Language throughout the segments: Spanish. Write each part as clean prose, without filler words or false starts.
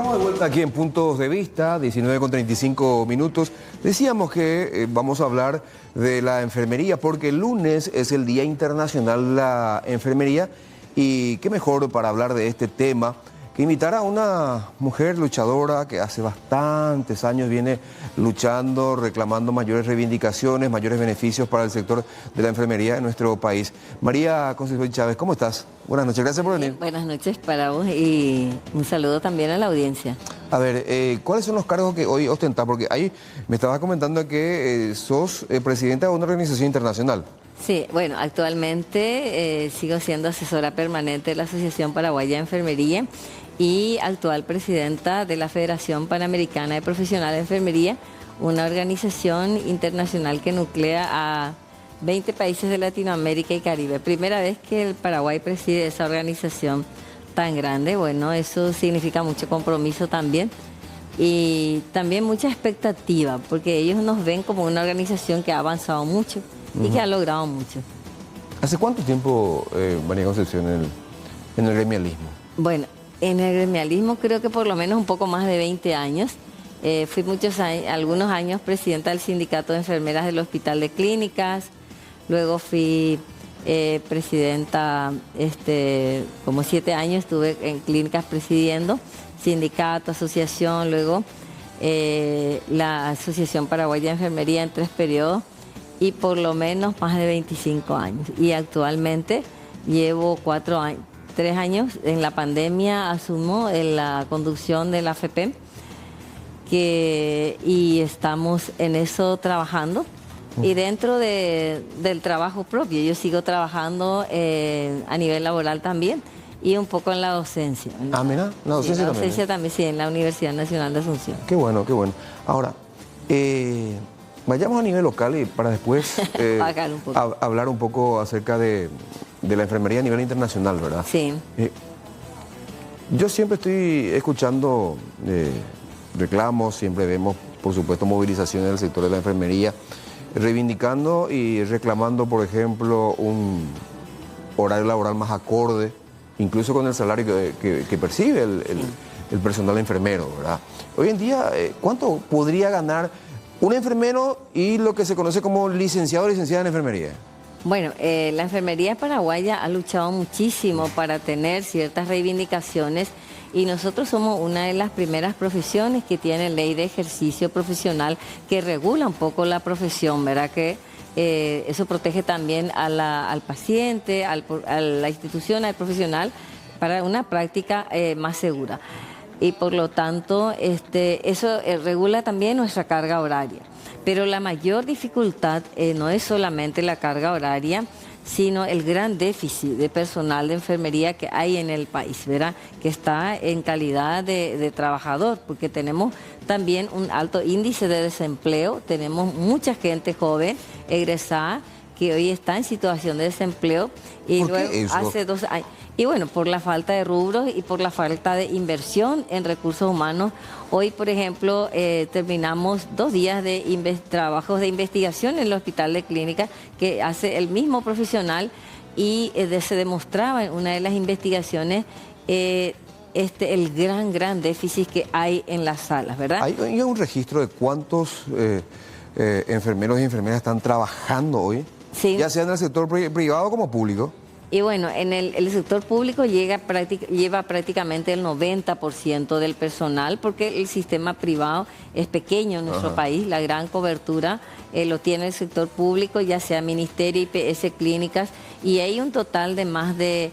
Estamos de vuelta aquí en Puntos de Vista, 19:35 minutos. Decíamos que vamos a hablar de la enfermería porque el lunes es el Día Internacional de la Enfermería y qué mejor para hablar de este tema que invitar a una mujer luchadora que hace bastantes años viene luchando, reclamando mayores reivindicaciones, mayores beneficios para el sector de la enfermería en nuestro país. María Concepción Chávez, ¿cómo estás? Buenas noches, gracias por venir. Buenas noches para vos y un saludo también a la audiencia. A ver, ¿cuáles son los cargos que hoy ostentás? Porque ahí me estabas comentando que sos presidenta de una organización internacional. Sí, bueno, actualmente sigo siendo asesora permanente de la Asociación Paraguaya de Enfermería y actual presidenta de la Federación Panamericana de Profesionales de Enfermería, una organización internacional que nuclea a 20 países de Latinoamérica y Caribe. Primera vez que el Paraguay preside esa organización tan grande. Bueno, eso significa mucho compromiso también y también mucha expectativa, porque ellos nos ven como una organización que ha avanzado mucho y que ha logrado mucho. ¿Hace cuánto tiempo, María Concepción, en el gremialismo? Bueno, en el gremialismo creo que por lo menos un poco más de 20 años. Fui algunos años presidenta del Sindicato de Enfermeras del Hospital de Clínicas, luego fui presidenta, como 7 años estuve en clínicas presidiendo, sindicato, asociación, luego la Asociación Paraguaya de Enfermería en 3 periodos y por lo menos más de 25 años. Y actualmente llevo 3 años, en la pandemia asumo en la conducción de la FEPEM y estamos en eso trabajando. Y dentro del trabajo propio, yo sigo trabajando a nivel laboral también y un poco en la docencia. Ah, mira, la docencia también. La docencia también, sí, en la Universidad Nacional de Asunción. Qué bueno, qué bueno. Ahora, vayamos a nivel local y para después hablar un poco acerca de la enfermería a nivel internacional, ¿verdad? Sí. Yo siempre estoy escuchando reclamos, siempre vemos, por supuesto, movilizaciones del sector de la enfermería, reivindicando y reclamando, por ejemplo, un horario laboral más acorde, incluso con el salario que percibe el personal enfermero, ¿verdad? Hoy en día, ¿cuánto podría ganar un enfermero y lo que se conoce como licenciado o licenciada en enfermería? Bueno, la enfermería paraguaya ha luchado muchísimo para tener ciertas reivindicaciones y nosotros somos una de las primeras profesiones que tiene ley de ejercicio profesional que regula un poco la profesión, ¿verdad? Que eso protege también al paciente, a la institución, al profesional, para una práctica más segura. Y por lo tanto, eso regula también nuestra carga horaria. Pero la mayor dificultad no es solamente la carga horaria, sino el gran déficit de personal de enfermería que hay en el país, ¿verdad? Que está en calidad de trabajador, porque tenemos también un alto índice de desempleo, tenemos mucha gente joven, egresada, que hoy está en situación de desempleo y ¿Por luego qué eso? hace 2 años. Y bueno, por la falta de rubros y por la falta de inversión en recursos humanos. Hoy, por ejemplo, terminamos 2 días de trabajos de investigación en el Hospital de Clínicas que hace el mismo profesional y se demostraba en una de las investigaciones el gran déficit que hay en las salas, ¿verdad? ¿Hay un registro de cuántos enfermeros y enfermeras están trabajando hoy? Sí. Ya sea en el sector privado como público. Y bueno, en el sector público lleva prácticamente el 90% del personal, porque el sistema privado es pequeño en nuestro país, la gran cobertura lo tiene el sector público, ya sea Ministerio, IPS, clínicas, y hay un total de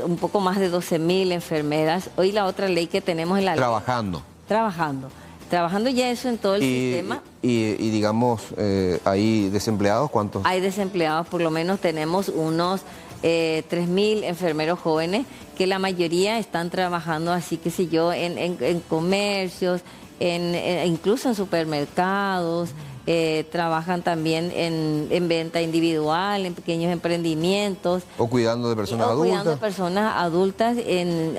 un poco más de 12.000 enfermeras. Hoy la otra ley que tenemos es la Trabajando. Trabajando ya eso en todo el sistema. Y digamos, ¿hay desempleados? ¿Cuántos? Hay desempleados, por lo menos tenemos unos 3.000 enfermeros jóvenes, que la mayoría están trabajando así, qué sé yo, en comercios, incluso en supermercados, trabajan también en venta individual, en pequeños emprendimientos. O cuidando de personas adultas. Cuidando de personas adultas,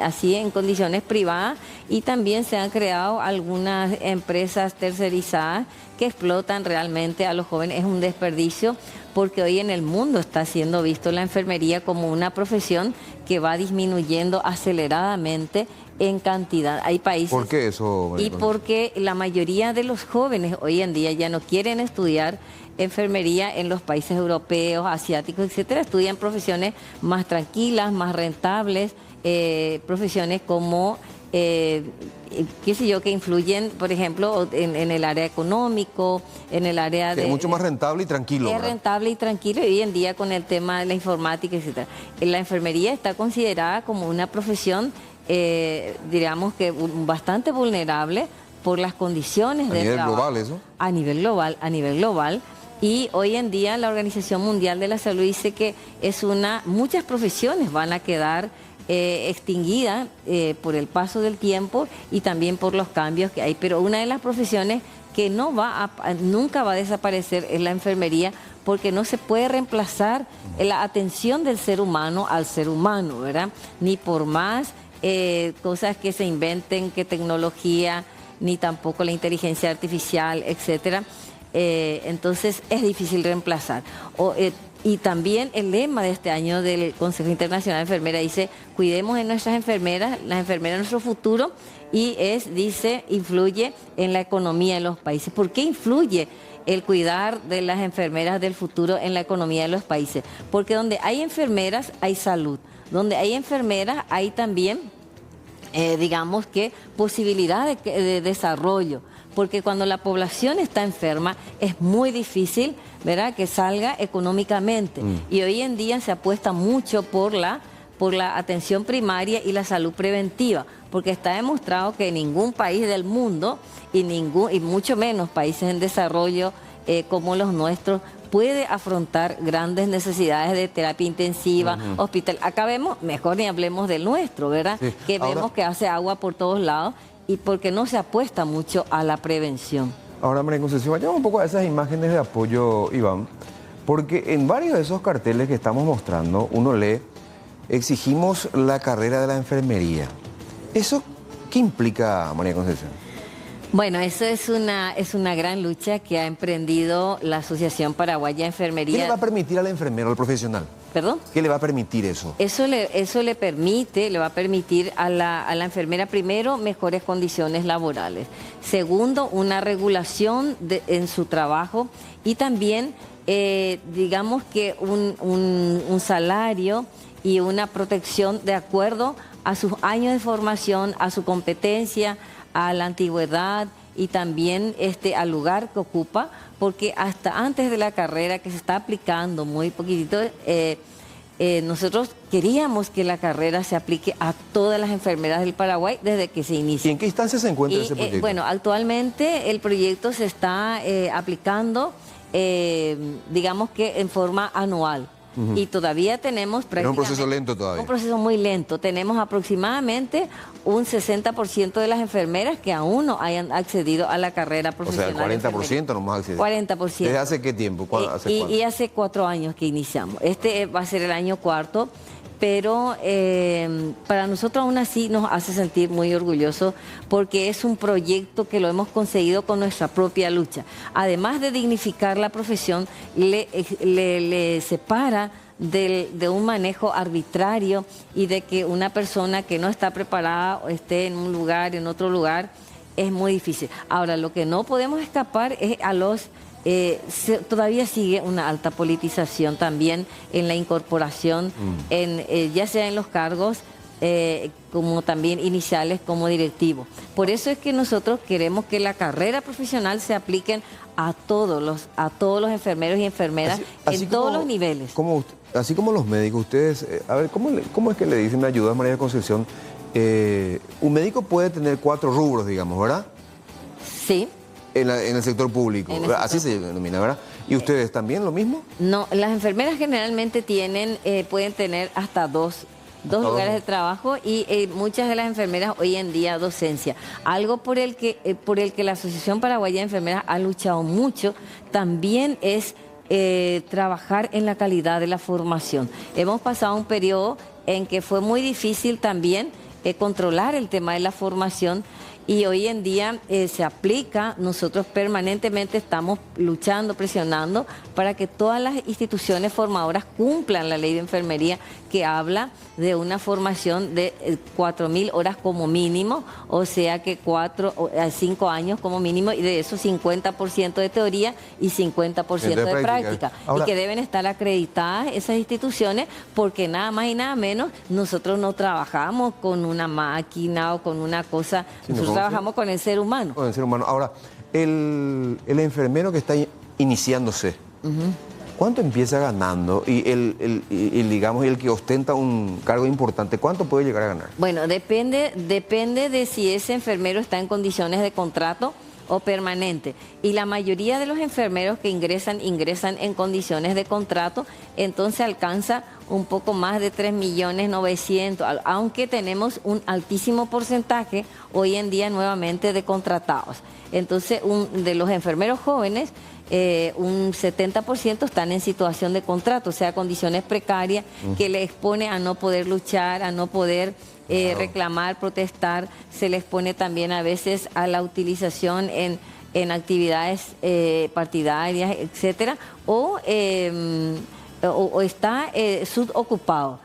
así en condiciones privadas, y también se han creado algunas empresas tercerizadas que explotan realmente a los jóvenes. Es un desperdicio porque hoy en el mundo está siendo visto la enfermería como una profesión que va disminuyendo aceleradamente en cantidad. Hay países... ¿Por qué eso, María Y porque la mayoría de los jóvenes hoy en día ya no quieren estudiar enfermería en los países europeos, asiáticos, etcétera. Estudian profesiones más tranquilas, más rentables, profesiones como... qué sé yo, que influyen, por ejemplo, en el área económico, en el área de... Es mucho más rentable y tranquilo. Es rentable y tranquilo, y hoy en día con el tema de la informática, etcétera. La enfermería está considerada como una profesión, digamos que bastante vulnerable por las condiciones de trabajo. ¿A nivel global eso? A nivel global. Y hoy en día la Organización Mundial de la Salud dice que muchas profesiones van a quedar extinguida por el paso del tiempo y también por los cambios que hay. Pero una de las profesiones que nunca va a desaparecer es la enfermería, porque no se puede reemplazar la atención del ser humano al ser humano, ¿verdad? Ni por más cosas que se inventen, que tecnología, ni tampoco la inteligencia artificial, etcétera. Entonces es difícil reemplazar. Y también el lema de este año del Consejo Internacional de Enfermeras dice: cuidemos en nuestras enfermeras, las enfermeras nuestro futuro, y dice, influye en la economía de los países. ¿Por qué influye el cuidar de las enfermeras del futuro en la economía de los países? Porque donde hay enfermeras hay salud, donde hay enfermeras hay también, digamos que, posibilidad de desarrollo. Porque cuando la población está enferma es muy difícil, ¿verdad?, que salga económicamente. Y hoy en día se apuesta mucho por la atención primaria y la salud preventiva, porque está demostrado que ningún país del mundo y mucho menos países en desarrollo como los nuestros puede afrontar grandes necesidades de terapia intensiva, hospital. Acá vemos, mejor ni hablemos del nuestro, ¿verdad? Sí. Que vemos que hace agua por todos lados, y porque no se apuesta mucho a la prevención. Ahora, María Concepción, vayamos un poco a esas imágenes de apoyo, Iván, porque en varios de esos carteles que estamos mostrando, uno lee: exigimos la carrera de la enfermería. ¿Eso qué implica, María Concepción? Bueno, eso es una gran lucha que ha emprendido la Asociación Paraguaya de Enfermería. ¿Qué le va a permitir al enfermero, al profesional? ¿Perdón? ¿Qué le va a permitir eso? Eso le va a permitir a la enfermera, primero, mejores condiciones laborales. Segundo, una regulación en su trabajo, y también, digamos que un salario y una protección de acuerdo a sus años de formación, a su competencia, a la antigüedad y también al lugar que ocupa, porque hasta antes de la carrera, que se está aplicando muy poquitito, nosotros queríamos que la carrera se aplique a todas las enfermeras del Paraguay desde que se inicia. ¿Y en qué instancia se encuentra ese proyecto? Bueno, actualmente el proyecto se está aplicando, digamos que en forma anual. Y todavía tenemos prácticamente... Es un proceso lento todavía. Un proceso muy lento. Tenemos aproximadamente un 60% de las enfermeras que aún no hayan accedido a la carrera profesional. O sea, el 40% no más accedido. 40%. ¿Desde hace qué tiempo? Y hace 4 años que iniciamos. Este va a ser el año 4, pero para nosotros aún así nos hace sentir muy orgullosos, porque es un proyecto que lo hemos conseguido con nuestra propia lucha. Además de dignificar la profesión, le separa de un manejo arbitrario y de que una persona que no está preparada o esté en un lugar, en otro lugar, es muy difícil. Ahora, lo que no podemos escapar es a los... todavía sigue una alta politización también en la incorporación, ya sea en los cargos como también iniciales como directivos. Por eso es que nosotros queremos que la carrera profesional se apliquen a todos los enfermeros y enfermeras en todos los niveles. Así como los médicos, ustedes, a ver, ¿cómo es que le dicen, me ayuda María Concepción? Un médico puede tener 4 rubros, digamos, ¿verdad? Sí. En el sector público, así se denomina, ¿verdad? ¿Y ustedes también lo mismo? No, las enfermeras generalmente pueden tener hasta dos lugares de trabajo, y muchas de las enfermeras hoy en día docencia. Algo por el que la Asociación Paraguaya de Enfermeras ha luchado mucho también es trabajar en la calidad de la formación. Hemos pasado un periodo en que fue muy difícil también controlar el tema de la formación, y hoy en día se aplica. Nosotros permanentemente estamos luchando, presionando para que todas las instituciones formadoras cumplan la ley de enfermería, que habla de una formación de 4.000 horas como mínimo, o sea que 5 años como mínimo, y de eso 50% de teoría y 50% de práctica. Ahora, y que deben estar acreditadas esas instituciones, porque nada más y nada menos, nosotros no trabajamos con una máquina o con una cosa, nosotros trabajamos con el ser humano. Con el ser humano. Ahora, el enfermero que está iniciándose, ¿cuánto empieza ganando? Y digamos, el que ostenta un cargo importante, ¿cuánto puede llegar a ganar? Bueno, depende de si ese enfermero está en condiciones de contrato o permanente. Y la mayoría de los enfermeros que ingresan en condiciones de contrato, entonces alcanza un poco más de 3.900.000, aunque tenemos un altísimo porcentaje hoy en día nuevamente de contratados. Entonces, de los enfermeros jóvenes, un 70% están en situación de contrato, o sea, condiciones precarias que les expone a no poder luchar, a no poder reclamar, protestar. Se les pone también a veces a la utilización en actividades partidarias, etcétera, o está subocupado.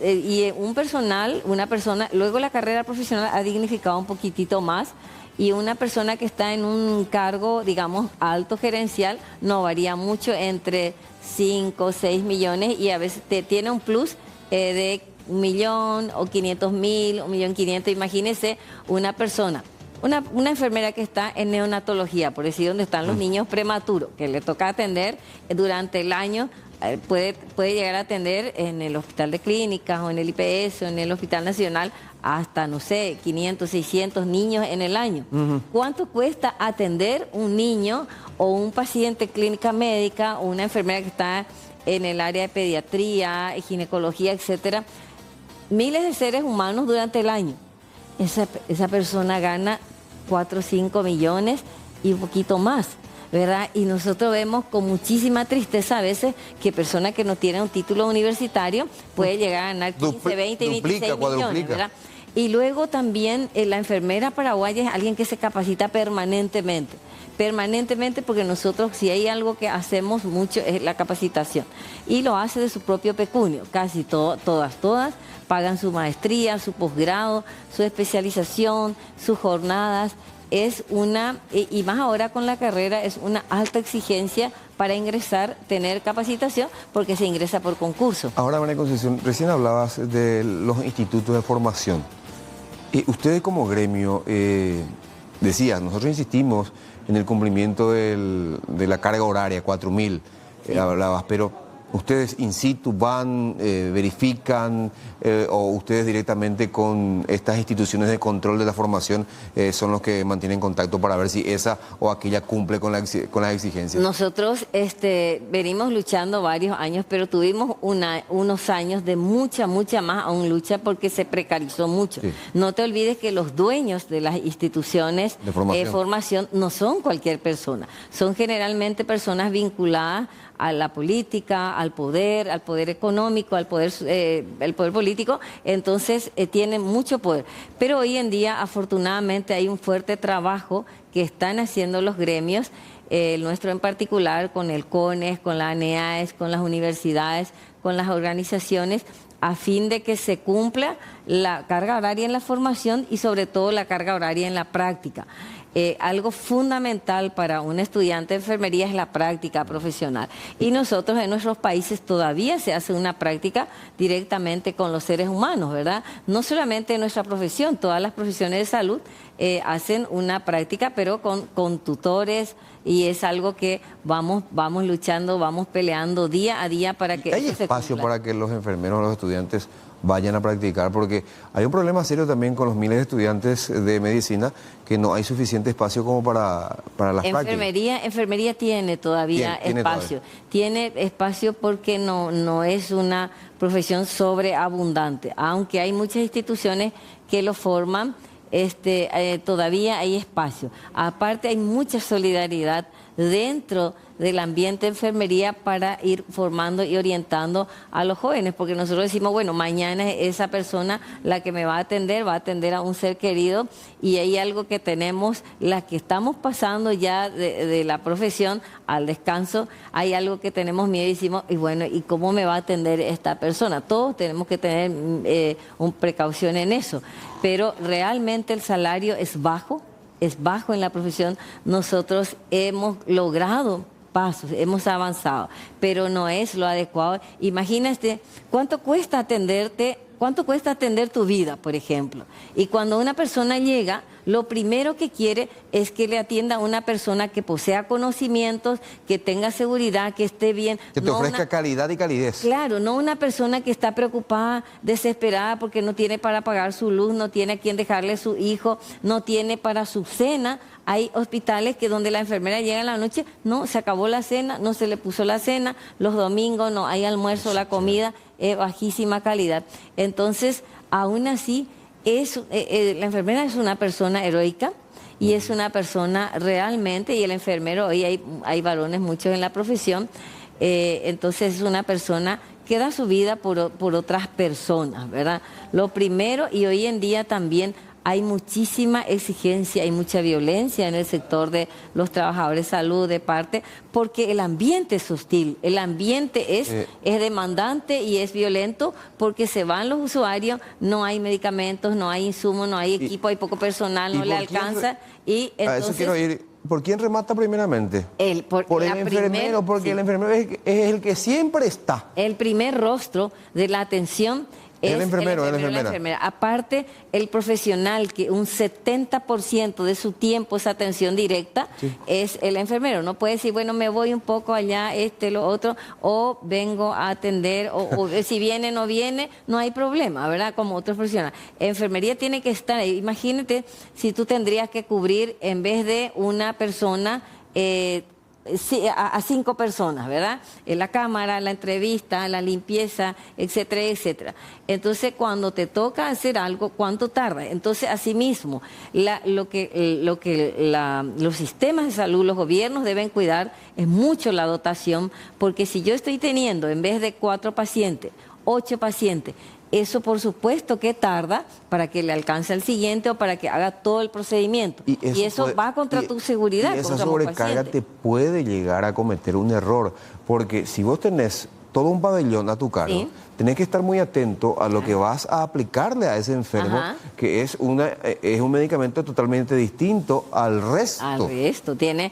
Y una persona, luego la carrera profesional ha dignificado un poquitito más, y una persona que está en un cargo, digamos, alto gerencial, no varía mucho, entre 5 o 6 millones, y a veces tiene un plus de 1.000.000 o 500.000, 1.500.000. Imagínese una persona, una enfermera que está en neonatología, por decir, donde están los niños prematuros, que le toca atender durante el año. Puede llegar a atender en el Hospital de Clínicas o en el IPS o en el Hospital Nacional hasta, no sé, 500, 600 niños en el año. ¿Cuánto cuesta atender un niño o un paciente clínica médica o una enfermera que está en el área de pediatría, ginecología, etcétera? Miles de seres humanos durante el año. Esa persona gana 4 o 5 millones y un poquito más, ¿verdad? Y nosotros vemos con muchísima tristeza a veces que personas que no tienen un título universitario puede llegar a ganar 15, 20, 26 millones, ¿verdad? Y luego también la enfermera paraguaya es alguien que se capacita permanentemente, porque nosotros, si hay algo que hacemos mucho, es la capacitación, y lo hace de su propio pecunio. Casi todas pagan su maestría, su posgrado, su especialización, sus jornadas. Es y más ahora con la carrera, es una alta exigencia para ingresar, tener capacitación, porque se ingresa por concurso. Ahora, María Concepción, recién hablabas de los institutos de formación. Ustedes como gremio, decían, nosotros insistimos en el cumplimiento de la carga horaria, 4.000, hablabas, pero ¿ustedes in situ van, verifican, o ustedes directamente con estas instituciones de control de la formación son los que mantienen contacto para ver si esa o aquella cumple con las exigencias? Nosotros venimos luchando varios años, pero tuvimos unos años de mucha más aún lucha, porque se precarizó mucho. Sí. No te olvides que los dueños de las instituciones de formación no son cualquier persona, son generalmente personas vinculadas a la política, al poder económico, el poder político. Entonces tienen mucho poder. Pero hoy en día, afortunadamente, hay un fuerte trabajo que están haciendo los gremios, el nuestro en particular, con el CONES, con la ANEAES, con las universidades, con las organizaciones, a fin de que se cumpla la carga horaria en la formación y sobre todo la carga horaria en la práctica. Algo fundamental para un estudiante de enfermería es la práctica profesional. Y nosotros en nuestros países todavía se hace una práctica directamente con los seres humanos, ¿verdad? No solamente en nuestra profesión, todas las profesiones de salud hacen una práctica, pero con tutores, y es algo que vamos luchando, vamos peleando día a día para que ¿Hay espacio para que los enfermeros, los estudiantes vayan a practicar? Porque hay un problema serio también con los miles de estudiantes de medicina, que no hay suficiente espacio como para las prácticas. Enfermería tiene todavía espacio. Tiene espacio porque no es una profesión sobreabundante. Aunque hay muchas instituciones que lo forman, todavía hay espacio. Aparte, hay mucha solidaridad dentro del ambiente de enfermería para ir formando y orientando a los jóvenes, porque nosotros decimos, bueno, mañana esa persona la que me va a atender a un ser querido, y hay algo que tenemos, las que estamos pasando ya de la profesión al descanso, hay algo que tenemos miedo y decimos, y bueno, ¿y cómo me va a atender esta persona? Todos tenemos que tener una precaución en eso, pero realmente el salario es bajo en la profesión. Nosotros hemos logrado pasos, hemos avanzado, pero no es lo adecuado. Imagínate cuánto cuesta atender tu vida, por ejemplo. Y cuando una persona llega, lo primero que quiere es que le atienda a una persona que posea conocimientos, que tenga seguridad, que esté bien. Que te ofrezca calidad y calidez. Claro, no una persona que está preocupada, desesperada porque no tiene para pagar su luz, no tiene a quien dejarle su hijo, no tiene para su cena. Hay hospitales que donde la enfermera llega en la noche, no, se acabó la cena, no se le puso la cena, los domingos no hay almuerzo, la comida es bajísima calidad. Entonces, aún así, la enfermera es una persona heroica y es una persona realmente, y el enfermero, hoy hay varones muchos en la profesión, entonces es una persona que da su vida por otras personas, ¿verdad? Lo primero, y hoy en día también hay muchísima exigencia, hay mucha violencia en el sector de los trabajadores de salud de parte, porque el ambiente es hostil, el ambiente es demandante y es violento, porque se van los usuarios, no hay medicamentos, no hay insumos, no hay equipo, hay poco personal, no le alcanza. Y entonces, a eso quiero ir. ¿Por quién remata primeramente? Por el enfermero, porque el enfermero es el que siempre está. El primer rostro de la atención es el enfermero, la enfermera. Aparte, el profesional que un 70% de su tiempo es atención directa, es el enfermero. No puede decir, bueno, me voy un poco allá, lo otro, o vengo a atender, o si viene, no viene, no hay problema, ¿verdad? Como otros profesionales. Enfermería tiene que estar ahí. Imagínate si tú tendrías que cubrir, en vez de una persona, a 5 personas, ¿verdad? En la cámara, la entrevista, la limpieza, etcétera, etcétera. Entonces, cuando te toca hacer algo, ¿cuánto tarda? Entonces, asimismo, los sistemas de salud, los gobiernos deben cuidar es mucho la dotación, porque si yo estoy teniendo, en vez de 4 pacientes, 8 pacientes, eso por supuesto que tarda para que le alcance al siguiente o para que haga todo el procedimiento. Y eso va contra tu seguridad. Y esa sobrecarga te puede llegar a cometer un error, porque si vos tenés todo un pabellón a tu cargo, tenés que estar muy atento a lo que vas a aplicarle a ese enfermo, que es un medicamento totalmente distinto al resto. Al resto, tiene,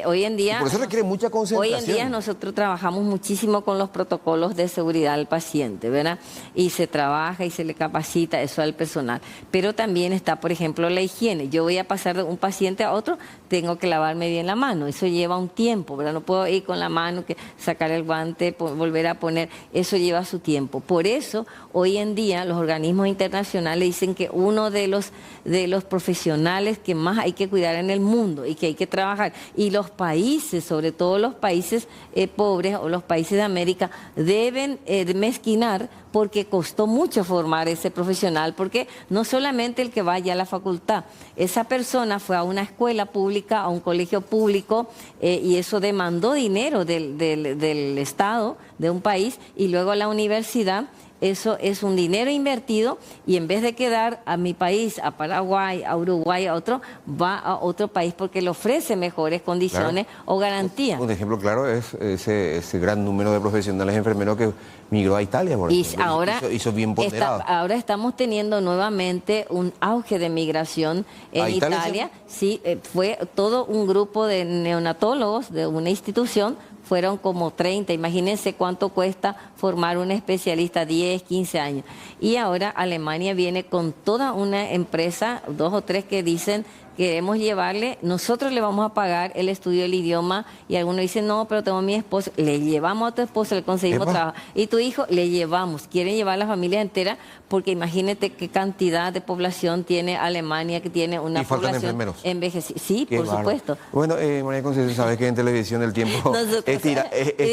hoy en día... Y por eso requiere mucha concentración. Hoy en día nosotros trabajamos muchísimo con los protocolos de seguridad al paciente, ¿verdad? Y se trabaja y se le capacita eso al personal. Pero también está, por ejemplo, la higiene. Yo voy a pasar de un paciente a otro, tengo que lavarme bien la mano. Eso lleva un tiempo, ¿verdad? No puedo ir con la mano, sacar el guante, volver a poner, eso lleva su tiempo. Por eso, hoy en día, los organismos internacionales dicen que uno de los profesionales que más hay que cuidar en el mundo y que hay que trabajar, y los países, sobre todo los países pobres o los países de América, deben mezquinar, porque costó mucho formar ese profesional, porque no solamente el que vaya a la facultad, esa persona fue a una escuela pública, a un colegio público, y eso demandó dinero del Estado, de un país, y luego a la universidad. Eso es un dinero invertido, y en vez de quedar a mi país, a Paraguay, a Uruguay, a otro, va a otro país porque le ofrece mejores condiciones o garantías. Un ejemplo claro es ese gran número de profesionales enfermeros que migró a Italia, por ejemplo. Ahora hizo bien ponderado. Ahora estamos teniendo nuevamente un auge de migración en Italia. Sí, fue todo un grupo de neonatólogos de una institución. Fueron como 30, imagínense cuánto cuesta formar un especialista, 10, 15 años. Y ahora Alemania viene con toda una empresa, 2 o 3 que dicen, queremos llevarle, nosotros le vamos a pagar el estudio del idioma, y algunos dicen, no, pero tengo a mi esposo, le llevamos a tu esposo, le conseguimos trabajo, y tu hijo, le llevamos, quieren llevar a la familia entera, porque imagínate qué cantidad de población tiene Alemania, que tiene una población envejecida. Sí, por supuesto. Bueno, María Concepción, sabes que en televisión el tiempo es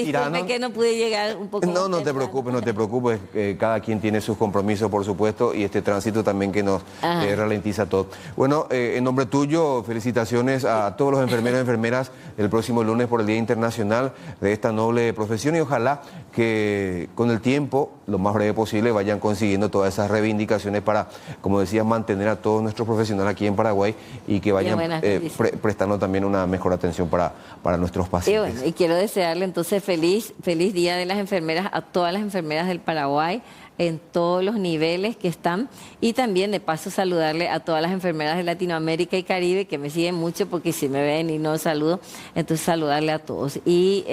tirano. Que no pude llegar un poco No te preocupes, cada quien tiene sus compromisos, por supuesto, y este tránsito también que nos ralentiza todo. Bueno, en nombre lo tuyo, felicitaciones a todos los enfermeros y enfermeras el próximo lunes por el Día Internacional de esta noble profesión y ojalá que con el tiempo, lo más breve posible, vayan consiguiendo todas esas reivindicaciones para, como decía, mantener a todos nuestros profesionales aquí en Paraguay y que vayan prestando también una mejor atención para nuestros pacientes. Y bueno, y quiero desearle entonces feliz Día de las Enfermeras a todas las enfermeras del Paraguay, en todos los niveles que están, y también de paso saludarle a todas las enfermeras de Latinoamérica y Caribe que me siguen mucho porque si me ven y no saludo, entonces saludarle a todos y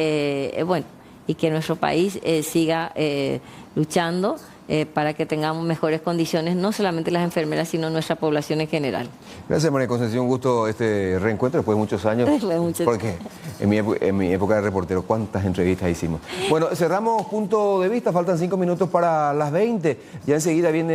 bueno, y que nuestro país siga luchando para que tengamos mejores condiciones, no solamente las enfermeras, sino nuestra población en general. Gracias, María Concepción, un gusto este reencuentro después de muchos años. Porque en mi época de reportero, ¿cuántas entrevistas hicimos? Bueno, cerramos Punto de Vista, faltan 5 minutos para las 20, ya enseguida viene...